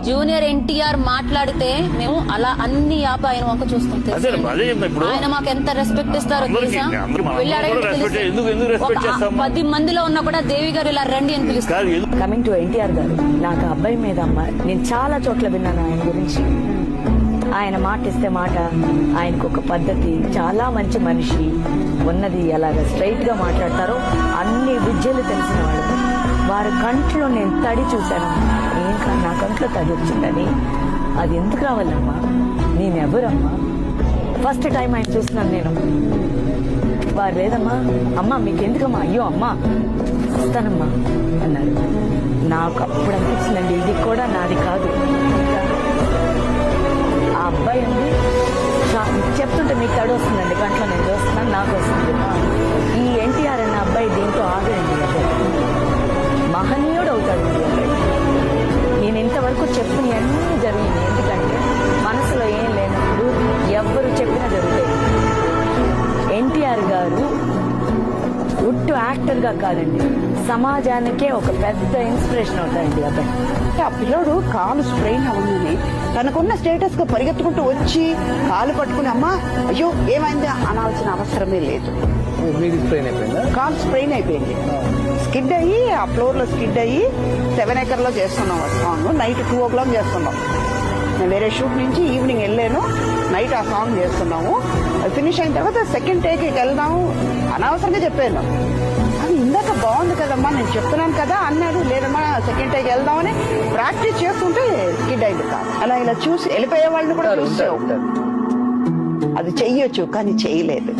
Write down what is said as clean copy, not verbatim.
Junior NTR మాట్లాడితే మేము అలా అన్ని యాప్ ఆయన వంక చూస్తాం. ఆయన మాకు ఎంత రెస్పెక్ట్ ఇస్తారో తెలుసా? వెళ్ళి అడగండి. 10 మందిలో ఉన్నా కూడా దేవి గారు ఇలా రండి అని పిలుస్తారు. కమింగ్ టు ఎన్టీఆర్ గారు, నాకు అబ్బాయి మీద అమ్మ నేను చాలా చోట్ల విన్నాను ఆయన గురించి. ఆయన మాట ఇస్తే మాట, ఆయనకు ఒక పద్ధతి, చాలా మంచి మనిషి, ఉన్నది ఎలాగ స్ట్రైట్ గా మాట్లాడతారో అన్ని విద్యలు తెలిసిన వాళ్ళు. వారి కంట్లో నేను తడి చూశాను. ఏం కాదు, నా కంట్లో తడి వచ్చిందని. అది ఎందుకు రావాలమ్మా? నేనెవరమ్మా? ఫస్ట్ టైం ఆయన చూస్తున్నాను నేను. వారు లేదమ్మా, అమ్మా మీకెందుకమ్మా? అయ్యో అమ్మా వస్తానమ్మా అన్నారు. నాకు అప్పుడు అనిపించిందండి, ఇది కూడా నాది కాదు. ఆ అబ్బాయి అండి చెప్తుంటే మీకు తడి వస్తుందండి కంట్లో, నేను చూస్తున్నాను, నాకు వస్తుంది. ఈ ఎన్టీఆర్ అన్న అబ్బాయి దీంతో ఆగండి, మహనీయుడు అవుతాడండి అబ్బాయి. నేను ఇంతవరకు చెప్పిన అన్నీ జరిగింది. ఎందుకంటే మనసులో ఏం లేనప్పుడు ఎవ్వరు చెప్పినా జరుగుతాయి. ఎన్టీఆర్ గారు ఉట్టు యాక్టర్ గా కాదండి, సమాజానికే ఒక పెద్ద ఇన్స్పిరేషన్ అవుతాయండి అబ్బాయి. ఆ పిల్లడు కాలు స్ప్రెయిన్ అవుందని తనకున్న స్టేటస్ గా పరిగెత్తుకుంటూ వచ్చి కాలు పట్టుకుని అమ్మా అయ్యో ఏమైంది అనాల్సిన అవసరమే లేదు. కాలు స్ప్రెయిన్ అయిపోయింది. స్కిడ్ అయ్యి ఆ ఫ్లోర్ లో స్కిడ్ అయ్యి 7 acre లో చేస్తున్నాం ఆ సాంగ్. నైట్ 2 o'clock చేస్తున్నాం. నేను వేరే షూట్ నుంచి ఈవినింగ్ వెళ్ళాను, నైట్ ఆ సాంగ్ చేస్తున్నాము. అది ఫినిష్ అయిన తర్వాత సెకండ్ టేక్కి వెళ్దాము అనవసరంగా చెప్పాను. అది ఇందాక బాగుంది కదమ్మా, నేను చెప్తున్నాను కదా అన్నాడు. లేదమ్మా సెకండ్ టేక్ వెళ్దామని ప్రాక్టీస్ చేస్తుంటే స్కిడ్ అయింది కాదు. అలా ఇలా చూసి వెళ్ళిపోయే వాళ్ళని కూడా చూసావు. అది చెయ్యొచ్చు కానీ చేయలేదు.